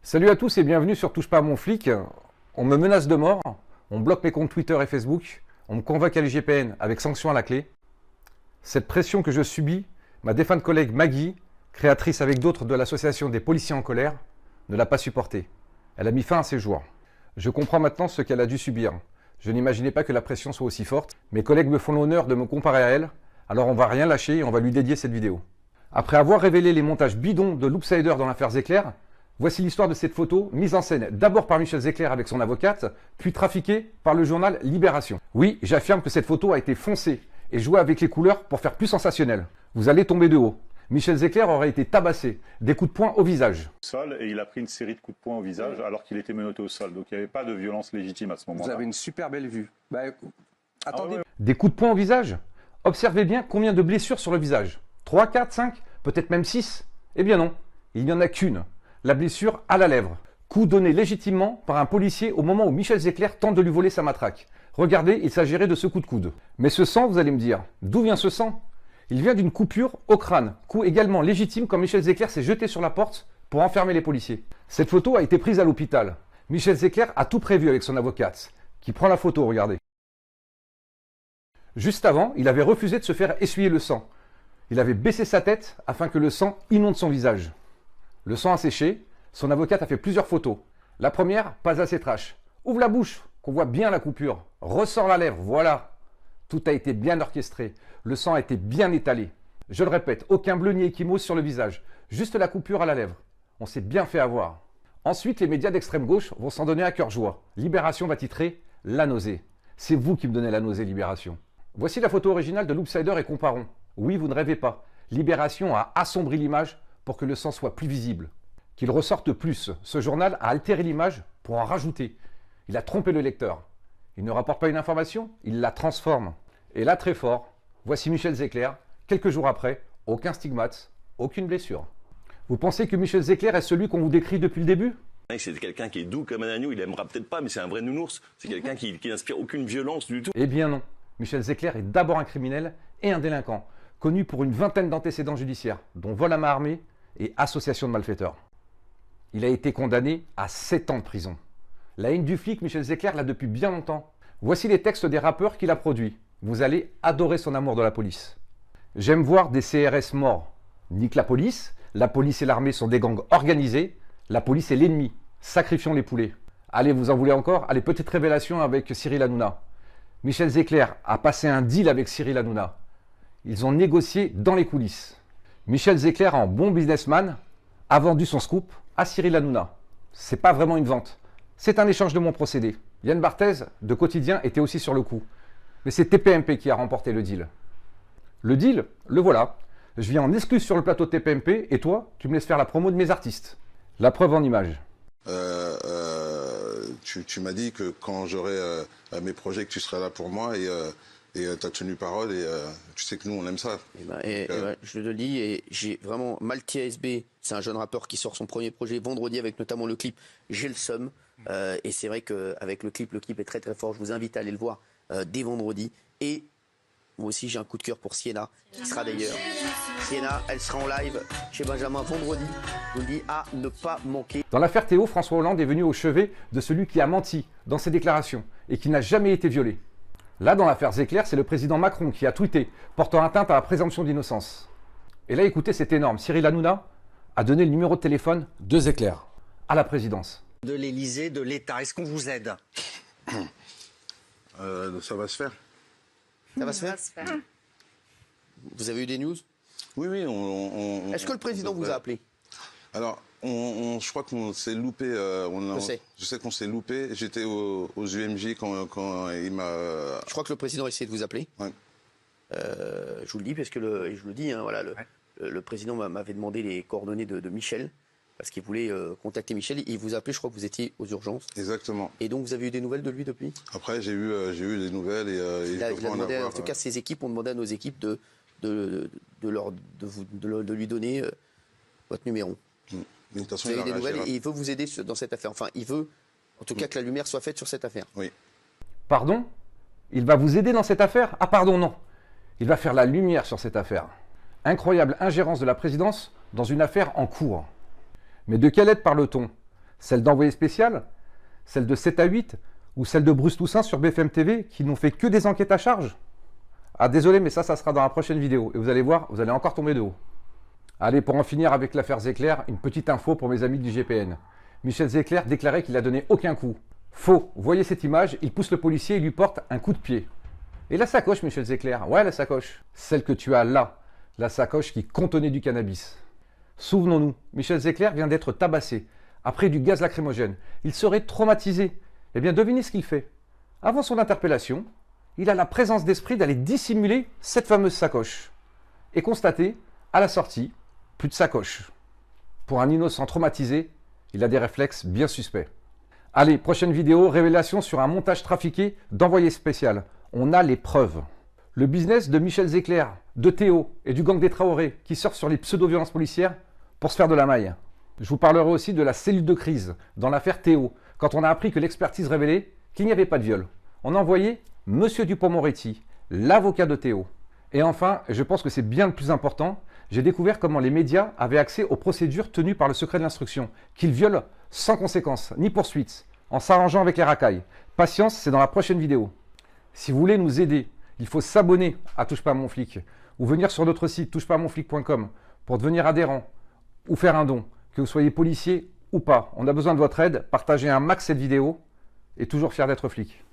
Salut à tous et bienvenue sur Touche pas à mon flic. On me menace de mort, on bloque mes comptes Twitter et Facebook, on me convoque à l'IGPN avec sanction à la clé. Cette pression que je subis, ma défunte collègue Maggie, créatrice avec d'autres de l'association des policiers en colère, ne l'a pas supportée. Elle a mis fin à ses jours. Je comprends maintenant ce qu'elle a dû subir. Je n'imaginais pas que la pression soit aussi forte. Mes collègues me font l'honneur de me comparer à elle, alors on va rien lâcher et on va lui dédier cette vidéo. Après avoir révélé les montages bidons de Loopsider dans l'affaire Zecler, voici l'histoire de cette photo, mise en scène d'abord par Michel Zecler avec son avocate, puis trafiquée par le journal Libération. Oui, j'affirme que cette photo a été foncée et jouée avec les couleurs pour faire plus sensationnel. Vous allez tomber de haut. Michel Zecler aurait été tabassé, des coups de poing au visage. Et il a pris une série de coups de poing au visage alors qu'il était menotté au sol. Donc il n'y avait pas de violence légitime à ce moment-là. Vous avez une super belle vue. Attendez. Des coups de poing au visage? Observez bien combien de blessures sur le visage. 3, 4, 5, peut-être même 6? Eh bien non, il n'y en a qu'une. La blessure à la lèvre. Coup donné légitimement par un policier au moment où Michel Zecler tente de lui voler sa matraque. Regardez, il s'agirait de ce coup de coude. Mais ce sang, vous allez me dire, d'où vient ce sang? Il vient d'une coupure au crâne, coup également légitime quand Michel Zecler s'est jeté sur la porte pour enfermer les policiers. Cette photo a été prise à l'hôpital. Michel Zecler a tout prévu avec son avocate, qui prend la photo, regardez. Juste avant, il avait refusé de se faire essuyer le sang. Il avait baissé sa tête afin que le sang inonde son visage. Le sang a séché, son avocate a fait plusieurs photos. La première, pas assez trash. Ouvre la bouche, qu'on voit bien la coupure. Ressort la lèvre, voilà. Tout a été bien orchestré. Le sang a été bien étalé. Je le répète, aucun bleu ni échymose sur le visage. Juste la coupure à la lèvre. On s'est bien fait avoir. Ensuite, les médias d'extrême gauche vont s'en donner à cœur joie. Libération va titrer « La nausée ». C'est vous qui me donnez la nausée, Libération. Voici la photo originale de Loopsider et comparons. Oui, vous ne rêvez pas. Libération a assombri l'image pour que le sang soit plus visible. Qu'il ressorte plus. Ce journal a altéré l'image pour en rajouter. Il a trompé le lecteur. Il ne rapporte pas une information, il la transforme. Et là, très fort, voici Michel Zecler, quelques jours après, aucun stigmate, aucune blessure. Vous pensez que Michel Zecler est celui qu'on vous décrit depuis le début? C'est quelqu'un qui est doux comme un agneau, il aimera peut-être pas, mais c'est un vrai nounours. C'est quelqu'un qui n'inspire aucune violence du tout. Eh bien non. Michel Zecler est d'abord un criminel et un délinquant, connu pour une vingtaine d'antécédents judiciaires, dont vol à main armée et association de malfaiteurs. Il a été condamné à 7 ans de prison. La haine du flic, Michel Zecler l'a depuis bien longtemps. Voici les textes des rappeurs qu'il a produits. Vous allez adorer son amour de la police. J'aime voir des CRS morts. Nique la police et l'armée sont des gangs organisés. La police est l'ennemi. Sacrifions les poulets. Allez, vous en voulez encore? Allez, petite révélation avec Cyril Hanouna. Michel Zecler a passé un deal avec Cyril Hanouna. Ils ont négocié dans les coulisses. Michel Zecler, en bon businessman, a vendu son scoop à Cyril Hanouna. C'est pas vraiment une vente. C'est un échange de bons procédés. Yann Barthès, de Quotidien, était aussi sur le coup. Mais c'est TPMP qui a remporté le deal. Le deal, le voilà. Je viens en exclus sur le plateau de TPMP et toi, tu me laisses faire la promo de mes artistes. La preuve en image. Tu m'as dit que quand j'aurai mes projets, que tu seras là pour moi et tu as tenu parole et tu sais que nous, on aime ça. Je le dis et j'ai vraiment Maltia SB, c'est un jeune rappeur qui sort son premier projet vendredi avec notamment le clip J'ai le seum. Et c'est vrai qu'avec le clip est très très fort. Je vous invite à aller le voir dès vendredi. Et moi aussi j'ai un coup de cœur pour Sienna, qui sera d'ailleurs. Sienna, elle sera en live chez Benjamin vendredi. Je vous le dis à ne pas manquer. Dans l'affaire Théo, François Hollande est venu au chevet de celui qui a menti dans ses déclarations et qui n'a jamais été violé. Là, dans l'affaire Zecler, c'est le président Macron qui a tweeté, portant atteinte à la présomption d'innocence. Et là, écoutez, c'est énorme. Cyril Hanouna a donné le numéro de téléphone de Zecler à la présidence. De l'Élysée, de l'État. Est-ce qu'on vous aide? Ça va se faire. Ça va se faire? Vous avez eu des news? Oui. Est-ce que le président vous a appelé? Alors, je crois qu'on s'est loupé. Je sais qu'on s'est loupé. J'étais aux UMJ quand il m'a... Je crois que le président a essayé de vous appeler. Ouais. Je vous le dis, parce que je le dis, hein, voilà, le président m'avait demandé les coordonnées de Michel, parce qu'il voulait contacter Michel. Il vous a appelé, je crois que vous étiez aux urgences. Exactement. Et donc, vous avez eu des nouvelles de lui depuis? Après, j'ai eu des nouvelles et il a demandé, en tout cas, ses équipes ont demandé à nos équipes de lui donner votre numéro. De toute façon, vous avez des nouvelles et il veut vous aider dans cette affaire. Enfin, il veut, en tout cas, que la lumière soit faite sur cette affaire. Oui. Pardon? Il va vous aider dans cette affaire? Ah pardon, non. Il va faire la lumière sur cette affaire. Incroyable ingérence de la présidence dans une affaire en cours. Mais de quelle aide parle-t-on? Celle d'Envoyé spécial, celle de 7 à 8 ou celle de Bruce Toussaint sur BFM TV qui n'ont fait que des enquêtes à charge? Ah désolé, mais ça sera dans la prochaine vidéo. Et vous allez voir, vous allez encore tomber de haut. Allez, pour en finir avec l'affaire Zecler, une petite info pour mes amis du GPN. Michel Zecler déclarait qu'il n'a donné aucun coup. Faux. Voyez cette image, il pousse le policier et lui porte un coup de pied. Et la sacoche, Michel Zecler? Ouais, la sacoche. Celle que tu as là. La sacoche qui contenait du cannabis. Souvenons-nous, Michel Zecler vient d'être tabassé. Après du gaz lacrymogène. Il serait traumatisé. Eh bien, devinez ce qu'il fait. Avant son interpellation, il a la présence d'esprit d'aller dissimuler cette fameuse sacoche. Et constater, à la sortie, plus de sacoche. Pour un innocent traumatisé, il a des réflexes bien suspects. Allez, prochaine vidéo, révélation sur un montage trafiqué d'Envoyé spécial. On a les preuves. Le business de Michel Zecler, de Théo et du gang des Traoré qui surfent sur les pseudo-violences policières pour se faire de la maille. Je vous parlerai aussi de la cellule de crise dans l'affaire Théo, quand on a appris que l'expertise révélait qu'il n'y avait pas de viol. On a envoyé Monsieur Dupond-Moretti, l'avocat de Théo. Et enfin, je pense que c'est bien le plus important, j'ai découvert comment les médias avaient accès aux procédures tenues par le secret de l'instruction, qu'ils violent sans conséquence, ni poursuite, en s'arrangeant avec les racailles. Patience, c'est dans la prochaine vidéo. Si vous voulez nous aider, il faut s'abonner à Touche pas à mon flic ou venir sur notre site touchepasamonflic.com pour devenir adhérent ou faire un don, que vous soyez policier ou pas. On a besoin de votre aide, partagez un max cette vidéo et toujours fier d'être flic.